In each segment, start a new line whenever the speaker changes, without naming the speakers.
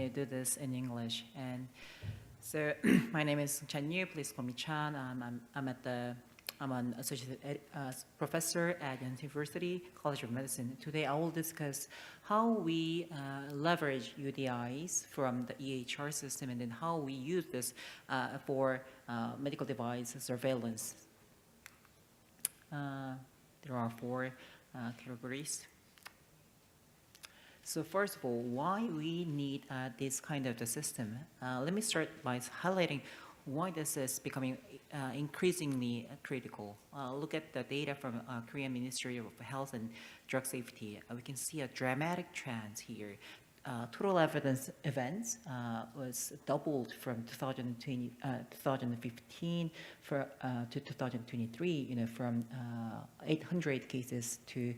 do this in English. And so my name is SengChan. Please call me Chan. I'm an associate professor at Yonsei University College of Medicine. Today I will discuss how we leverage UDIs from the EHR system and then how we use this for medical device surveillance. There are four categories. So first of all, why we need this kind of the system? Let me start by highlighting why this is becoming increasingly critical. Look at the data from Korean Ministry of Health and Drug Safety. We can see a dramatic trend here. Total evidence events was doubled from 2015 to 2023, from 800 cases to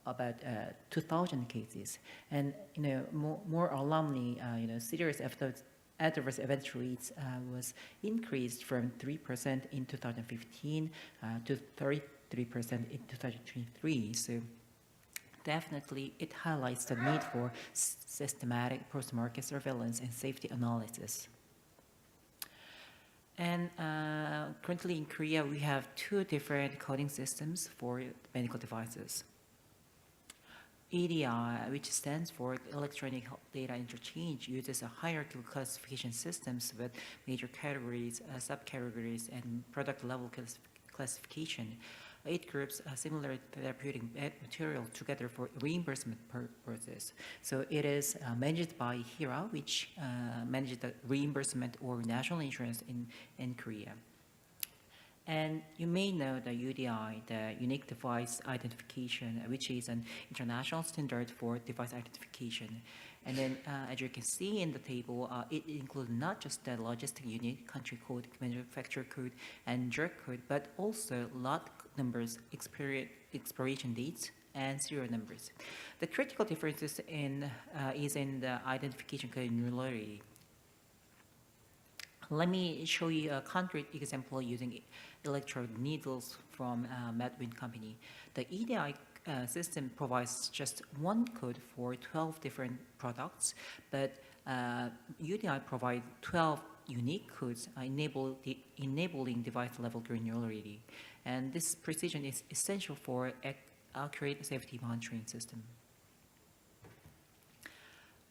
about 2,000 cases. And, more alarmingly, serious adverse event rates was increased from 3% in 2015 to 33% in 2023. So definitely it highlights the need for systematic post-market surveillance and safety analysis. And currently in Korea, we have two different coding systems for medical devices. EDI, which stands for Electronic Health Data Interchange, uses a hierarchical classification systems with major categories, subcategories, and product-level classification. It groups similar therapeutic material together for reimbursement purposes. So it is managed by HIRA, which manages the reimbursement or national insurance in Korea. And you may know the UDI, the Unique Device Identification, which is an international standard for device identification. And then, as you can see in the table, it includes not just the logistic unit, country code, manufacturer code, and drug code, but also lot numbers, expiration dates, and serial numbers. The critical difference is in the identification granularity. Let me show you a concrete example using electrode needles from Medwin company. The EDI system provides just one code for 12 different products, but UDI provides 12 unique codes enabling device-level granularity. And this precision is essential for accurate safety monitoring system.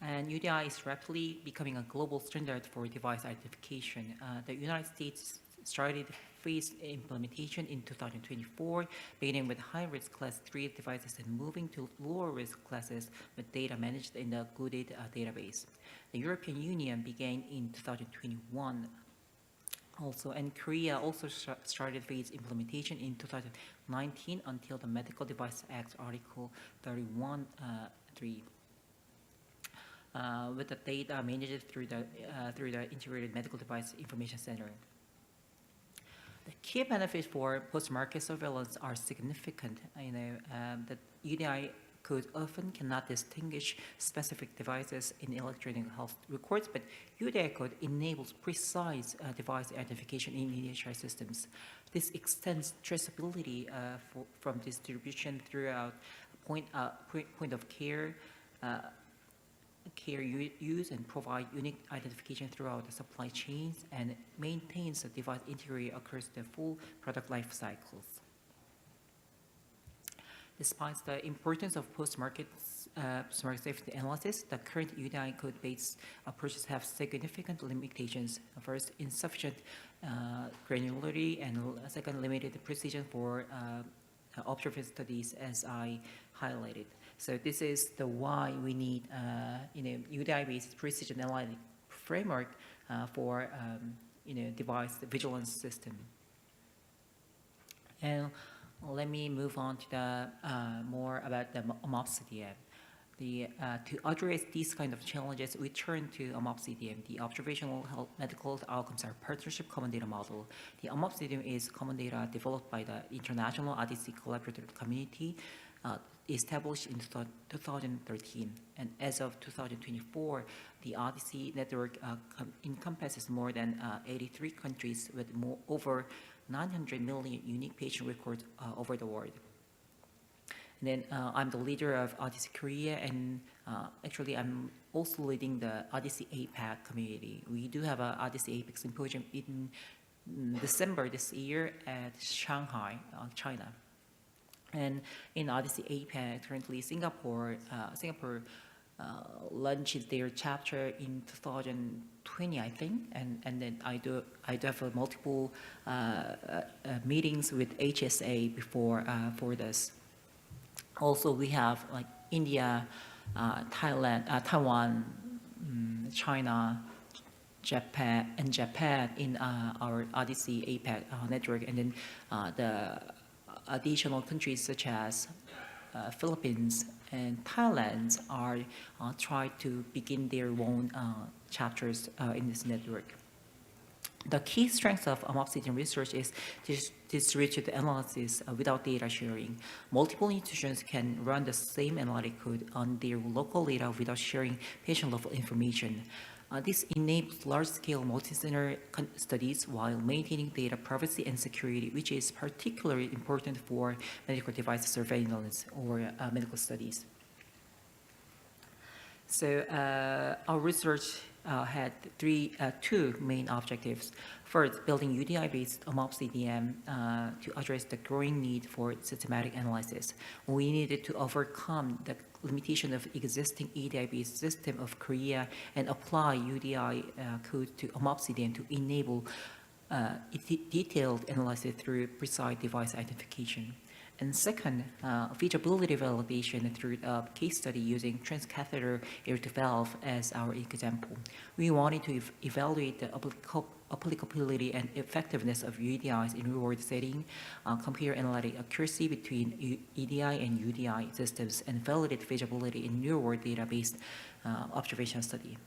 And UDI is rapidly becoming a global standard for device identification. The United States started phased implementation in 2024, beginning with high-risk class 3 devices and moving to lower-risk classes with data managed in the GUDID database. The European Union began in 2021 also, and Korea also started phased implementation in 2019 until the Medical Device Act Article 31(3). With the data managed through the Integrated Medical Device Information Center. The key benefits for post-market surveillance are significant. The UDI code often cannot distinguish specific devices in electronic health records, but UDI code enables precise device identification in EHR systems. This extends traceability from distribution throughout point of care use and provide unique identification throughout the supply chains and maintains the device integrity across the full product life cycles. Despite the importance of post-market safety analysis, the current UDI code-based approaches have significant limitations. First, insufficient granularity, and second, limited precision for observation studies, as I highlighted. So this is the why we need UDI-based precision analytic framework for device vigilance system. And let me move on to the more about the OMOP-CDM. To address these kind of challenges, we turn to OMOP-CDM. The Observational Health Medical Outcomes are partnership common data model. The OMOP-CDM is common data developed by the International Odyssey Collaborative Community, established in 2013. And as of 2024, the Odyssey network encompasses more than 83 countries with over 900 million unique patient records over the world. And then I'm the leader of Odyssey Korea, and actually I'm also leading the Odyssey APAC community. We do have a Odyssey APAC symposium in December this year at Shanghai, China. And in Odyssey APAC, currently Singapore launched their chapter in 2020, I think, and then I do have multiple meetings with HSA before for this. Also, we have like India, Thailand, Taiwan, China, Japan in our Odyssey APAC network, and then the additional countries such as Philippines and Thailand are trying to begin their own chapters in this network. The key strength of Obsidian research is distributed analysis without data sharing. Multiple institutions can run the same analytic code on their local data without sharing patient-level information. This enables large-scale multi-center studies while maintaining data privacy and security, which is particularly important for medical device surveillance or medical studies. So our research had two main objectives. First, building UDI-based CDM to address the growing need for systematic analysis. We needed to overcome the limitation of existing EDI-based system of Korea and apply UDI code to CDM to enable detailed analysis through precise device identification. And second, feasibility validation through a case study using transcatheter aortic valve as our example. We wanted to evaluate the applicability and effectiveness of UDIs in real-world setting, compare analytic accuracy between EDI and UDI systems, and validate feasibility in real-world data-based observation study.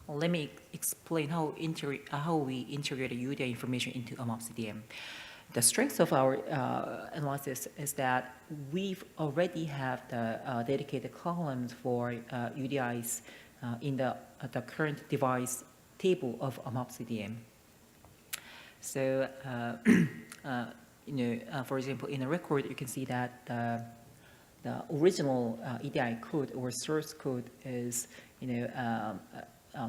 Let me explain how we integrate UDI information into CDM. The strength of our analysis is that we already have the dedicated columns for UDIs in the current device table of CDM. So, for example, in a record, you can see that the original EDI code or source code is,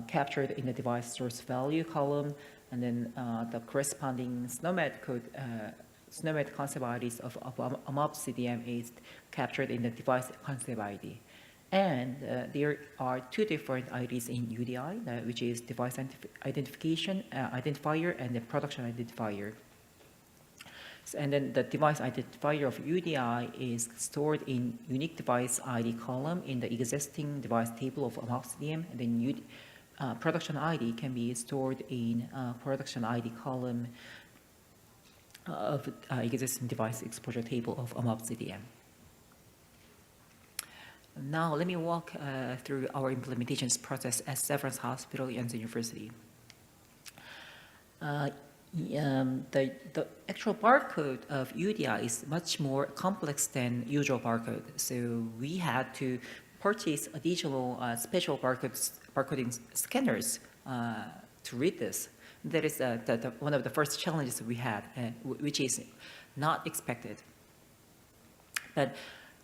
captured in the device source value column. And then the corresponding SNOMED code, SNOMED concept IDs of CDM is captured in the device concept ID. And there are two different IDs in UDI, which is device identification identifier and the production identifier. So, and then the device identifier of UDI is stored in unique device ID column in the existing device table of CDM, and then production ID can be stored in production ID column of existing device exposure table of CDM. Now let me walk through our implementations process at Severance Hospital, Yonsei University. The actual barcode of UDI is much more complex than usual barcode, so we had to purchase additional special barcoding scanners to read this. That is one of the first challenges we had, which is not expected. But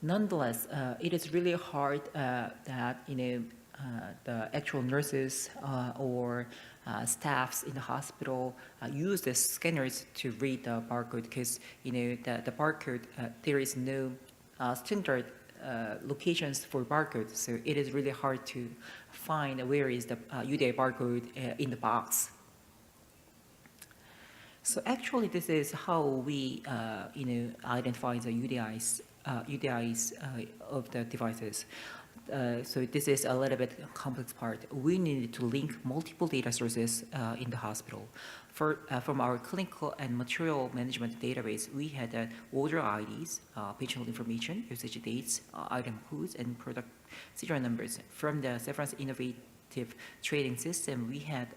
nonetheless, it is really hard that the actual nurses or staffs in the hospital use the scanners to read the barcode, because the barcode there is no standard locations for barcodes, so it is really hard to find where is the UDI barcode in the box. So actually, this is how we identify the UDIs of the devices. So this is a little bit complex part. We needed to link multiple data sources in the hospital. From our clinical and material management database, we had order IDs, patient information, usage dates, item codes, and product serial numbers. From the Severance Innovative Trading System, we had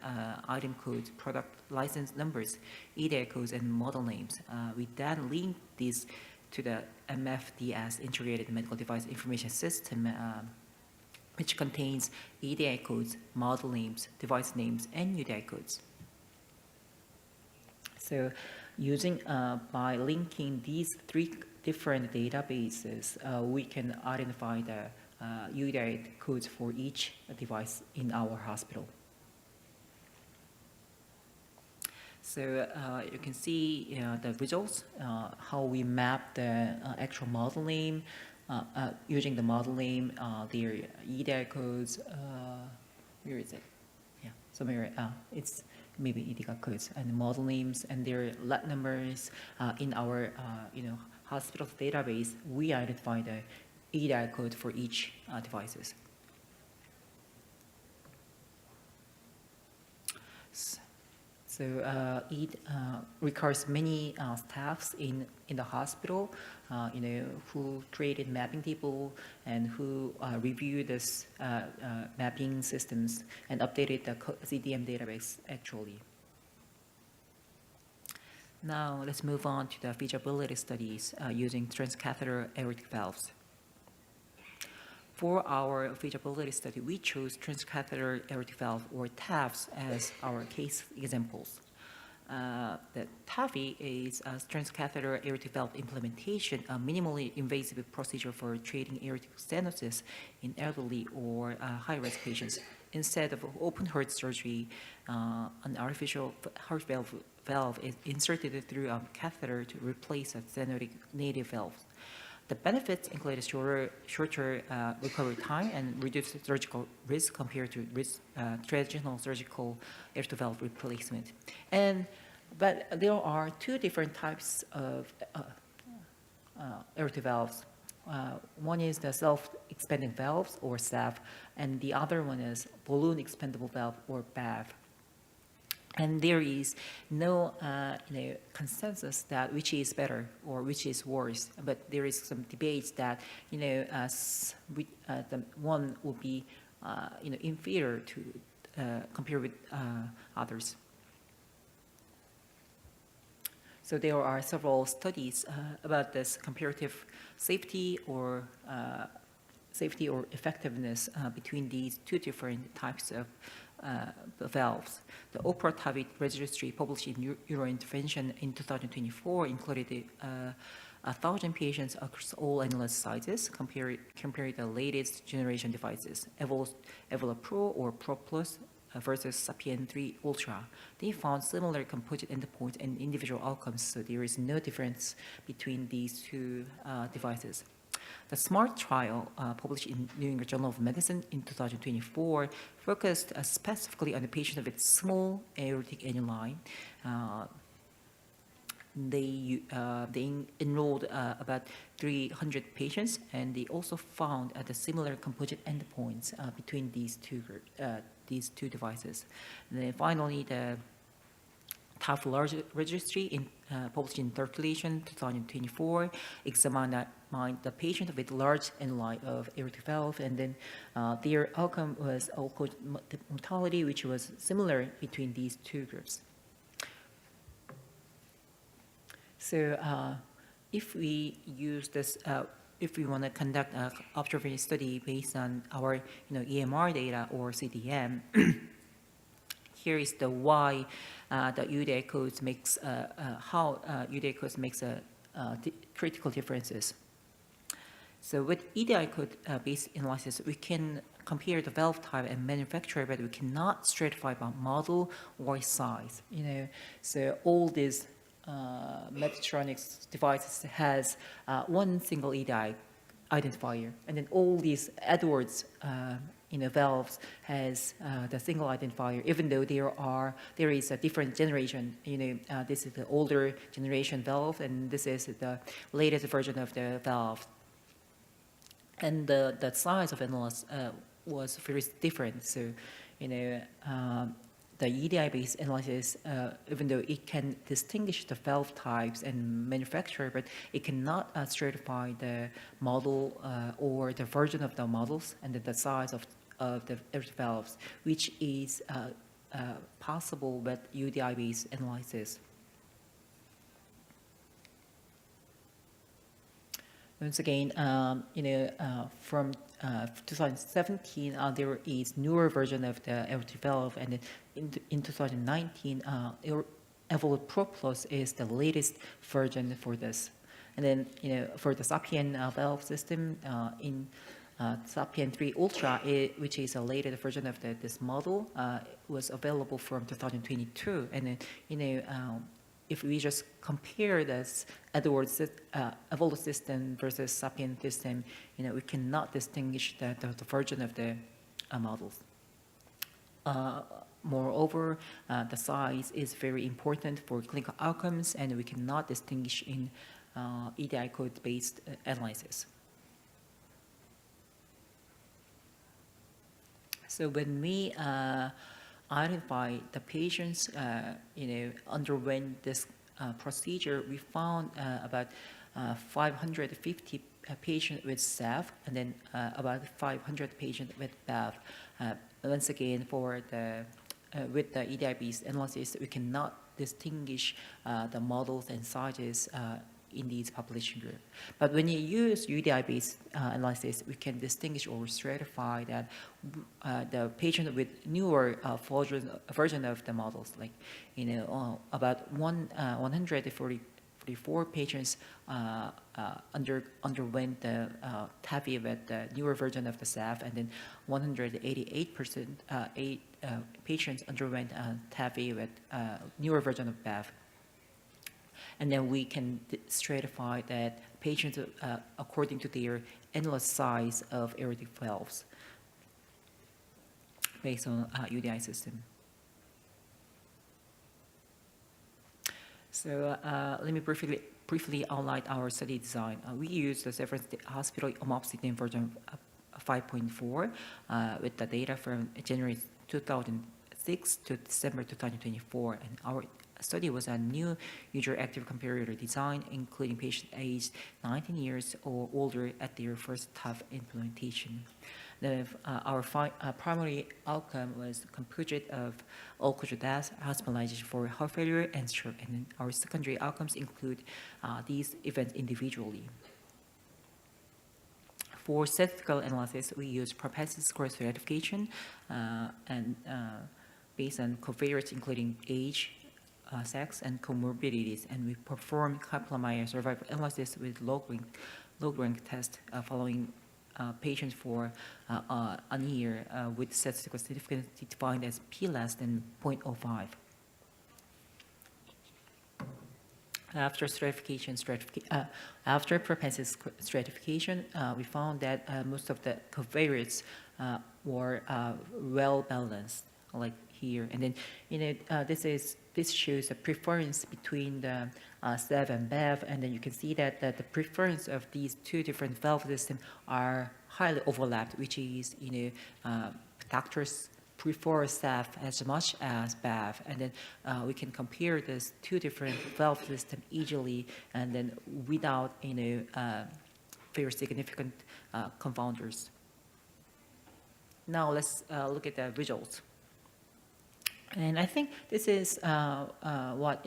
item codes, product license numbers, EDI codes, and model names. We then linked these to the MFDS, Integrated Medical Device Information System, which contains EDI codes, model names, device names, and UDI codes. So By linking these three different databases, we can identify the UDI codes for each device in our hospital. So you can see the results, how we map the actual model name, using the model name, their EDI codes, where is it? Yeah, somewhere, it's maybe EDI codes and model names and their lot numbers in our, hospital database. We identify the EDI code for each devices. So it requires many staffs in the hospital, who created mapping table and who review this mapping systems and updated the CDM database actually. Now let's move on to the feasibility studies using transcatheter aortic valves. For our feasibility study, we chose transcatheter aortic valve, or TAVs, as our case examples. The TAVI is a transcatheter aortic valve implementation, a minimally invasive procedure for treating aortic stenosis in elderly or high-risk patients. Instead of open heart surgery, an artificial heart valve is inserted through a catheter to replace a stenotic native valve. The benefits include a shorter recovery time and reduced surgical risk compared to traditional surgical aortic valve replacement. But there are two different types of aortic valves. One is the self-expanding valves, or SEV, and the other one is balloon expandable valve, or BAV. And there is no consensus that which is better or which is worse, but there is some debates that the one will be inferior to compared with others. So there are several studies about this comparative safety or effectiveness between these two different types of valves. The OPRA-TAVI registry published in Neurointervention in 2024 included 1,000 patients across all analyst sizes, comparing the latest generation devices, Evola Pro or Pro Plus versus Sapien 3 Ultra. They found similar composite endpoints and individual outcomes, so there is no difference between these two devices. The SMART trial, published in New England Journal of Medicine in 2024, focused specifically on the patient with small aortic annuli. They enrolled about 300 patients, and they also found the similar composite endpoints between these two devices. And then finally, the TAF large registry published in Circulation 2024 examined the patient with large annuli of aortic valve, and then their outcome was all-cause mortality, which was similar between these two groups. So if we use this, if we want to conduct an observation study based on our EMR data or CDM, here is the why the UDI codes makes how UDI codes makes critical differences. So with EDI code based analysis, we can compare the valve type and manufacturer, but we cannot stratify by model or size. So all these Medtronics devices has one single EDI identifier, and then all these Edwards valves has the single identifier, even though there is a different generation. This is the older generation valve, and this is the latest version of the valve. And the size of analysis was very different. So, the EDI-based analysis, even though it can distinguish the valve types and manufacturer, but it cannot stratify the model or the version of the models and the size of the valves, which is possible with UDI-based analysis. Once again, from 2017, there is newer version of the aortic valve, and in 2019, Evolute Pro Plus is the latest version for this. And then, for the Sapien valve system in Sapien 3 Ultra, which is a later version of this model, was available from 2022. And then, if we just compare this Evolute system versus Sapien system, we cannot distinguish the version of the models. Moreover, the size is very important for clinical outcomes, and we cannot distinguish in EDI code-based analysis. So when we identify the patients, underwent this procedure, we found about 550 patients with SAF, and then about 500 patients with BAF. Once again, for the with the EDI-based analysis, we cannot distinguish the models and sizes in these population group. But when you use UDI-based analysis, we can distinguish or stratify that the patient with newer version of the models, like about 144 patients underwent the TAVI with the newer version of the SAF, and then 188% patients underwent TAVI with newer version of BAF. And then we can stratify that patients according to their annulus size of aortic valves based on UDI system. So let me briefly outline our study design. We used the Severance Hospital Amoxicillin version 5.4 with the data from January 2006 to December 2024, and our study was a new user-active comparator design, including patients aged 19 years or older at their first TAV implementation. Our primary outcome was composite of all-cause deaths, hospitalization for heart failure, and stroke. And then our secondary outcomes include these events individually. For statistical analysis, we use propensity score stratification and based on covariates including age, sex, and comorbidities, and we perform Kaplan-Meier survival analysis with log-rank test following patients for a year with statistical significance defined as p less than 0.05. After after propensity stratification, we found that most of the covariates were well balanced, like here. And then, this shows a preference between the SAV and BAV, and then you can see that the preference of these two different valve systems are highly overlapped, which is, doctors prefer SAV as much as BAV, and then we can compare these two different valve systems easily, and then without, very significant confounders. Now let's look at the results. And I think this is what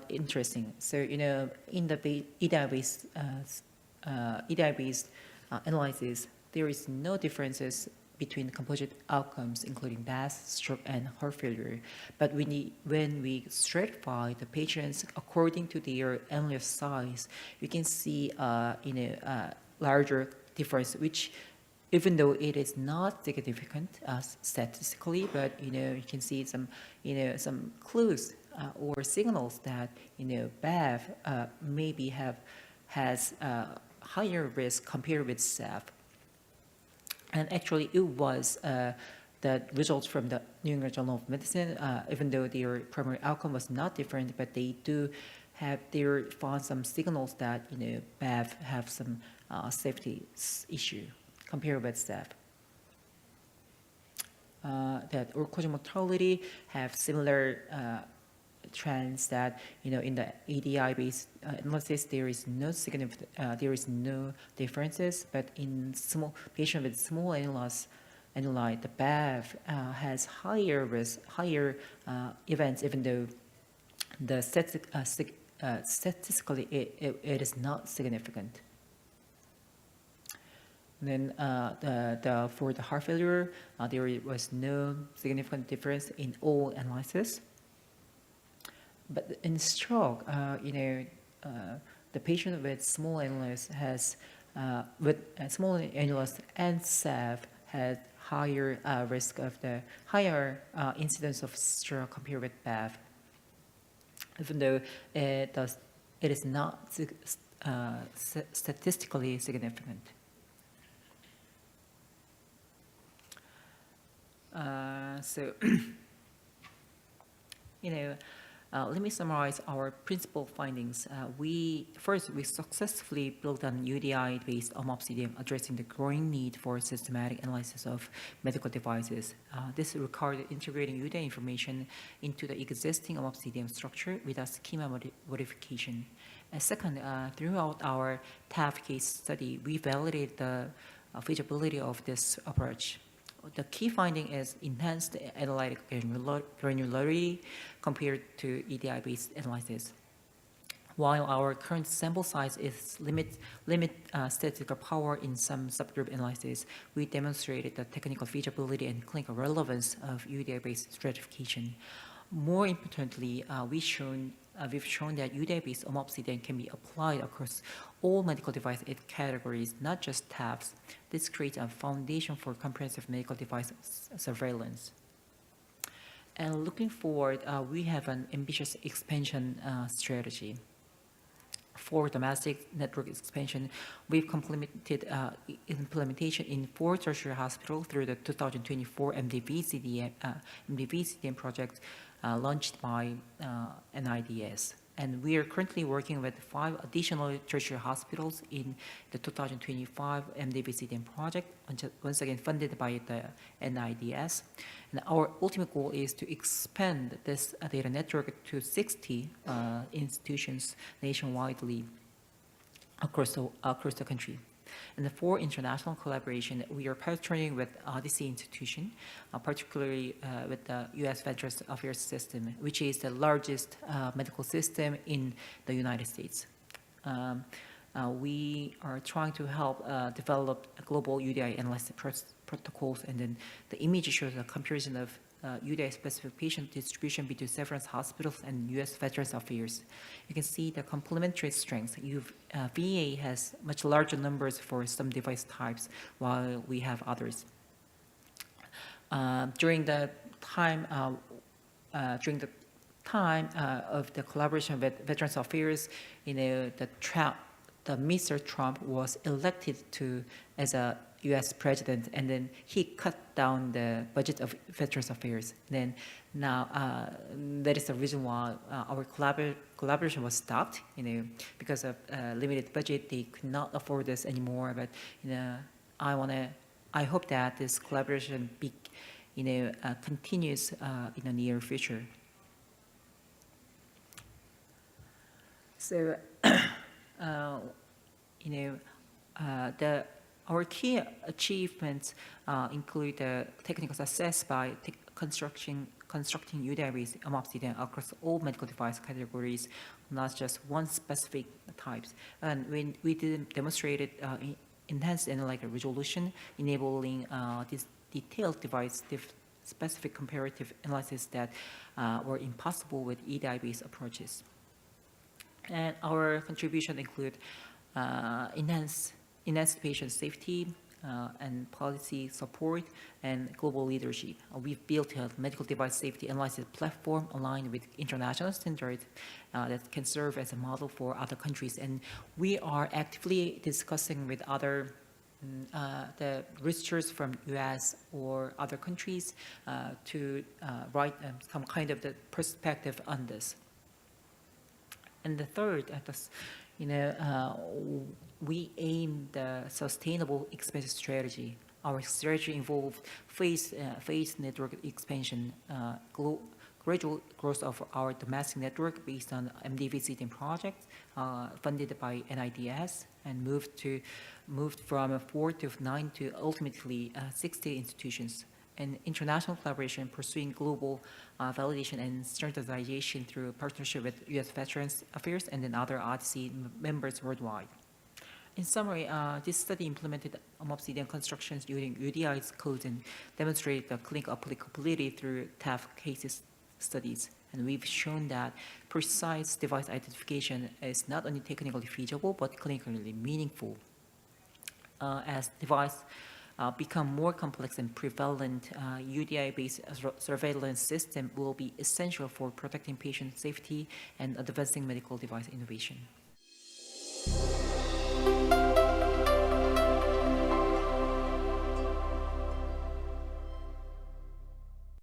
interesting. So in the EDI-based analysis, there is no differences between composite outcomes, including BAS, stroke, and heart failure. But when we stratify the patients according to their annulus size, we can see larger difference, which, even though it is not significant statistically, but you can see some clues or signals that BAV maybe has higher risk compared with SAV. And actually, it was the results from the New England Journal of Medicine. Even though their primary outcome was not different, but they do have found some signals that BAV have some safety issue compared with SAV. That all-cause mortality have similar trends that in the EDI-based analysis there is no significant differences, but in small patient with small annuli, the BAV has higher risk, higher events, even though the statistically it is not significant. Then for the heart failure, there was no significant difference in all analysis. But in stroke, the patient with small annulus has with small annulus and SAV had higher risk of the higher incidence of stroke compared with BAV, even though it is not statistically significant. Let me summarize our principal findings. We successfully built an UDI-based omopsidium addressing the growing need for systematic analysis of medical devices. This required integrating UDI information into the existing omopsidium structure without schema modification. And second, throughout our TAF case study, we validated the feasibility of this approach. The key finding is enhanced analytic granularity compared to EDI-based analysis. While our current sample size is limit statistical power in some subgroup analysis, we demonstrated the technical feasibility and clinical relevance of UDI-based stratification. More importantly, we've shown that UDI-based omopsidium can be applied across all medical device categories, not just TAVs. This creates a foundation for comprehensive medical device surveillance. And looking forward, we have an ambitious expansion strategy. For domestic network expansion, we've complemented implementation in 4 tertiary hospitals through the 2024 MDV-CDM project launched by NIDS. And we are currently working with 5 additional tertiary hospitals in the 2025 MDV-CDM project, once again funded by the NIDS. And our ultimate goal is to expand this data network to 60 institutions nationwidely across the country. And for international collaboration, we are partnering with Odyssey Institution, particularly with the U.S. Veterans Affairs System, which is the largest medical system in the United States. We are trying to help develop global UDI analysis protocols, and then the image shows a comparison of UDI-specific patient distribution between several hospitals and U.S. Veterans Affairs. You can see the complementary strengths. VA has much larger numbers for some device types, while we have others. During the time of the collaboration with Veterans Affairs, Mr. Trump was elected as a U.S. president, and then he cut down the budget of Veterans Affairs. Then now that is the reason why our collaboration was stopped. Because of limited budget, they could not afford this anymore. But I hope that this collaboration continues in the near future. So, our key achievements include the technical success by constructing UDI-based omopsidium across all medical device categories, not just one specific types. And when we demonstrated enhanced analytic resolution, enabling this detailed device-specific comparative analysis that were impossible with EDI-based approaches. And our contribution include enhanced patient safety and policy support and global leadership. We've built a medical device safety analysis platform aligned with international standards that can serve as a model for other countries. And we are actively discussing with other the researchers from US or other countries to write some kind of the perspective on this. And the third, we aim the sustainable expansion strategy. Our strategy involved phased network expansion, gradual growth of our domestic network based on MDV-CDM project funded by NIDS, and moved from 4 to 9 to ultimately 60 institutions. And international collaboration, pursuing global validation and standardization through partnership with U.S. Veterans Affairs and then other Odyssey members worldwide. In summary, this study implemented omopsidium constructions using UDI's codes and demonstrated the clinical applicability through TAF cases studies. And we've shown that precise device identification is not only technically feasible, but clinically meaningful. As devices become more complex and prevalent, UDI-based surveillance system will be essential for protecting patient safety and advancing medical device innovation.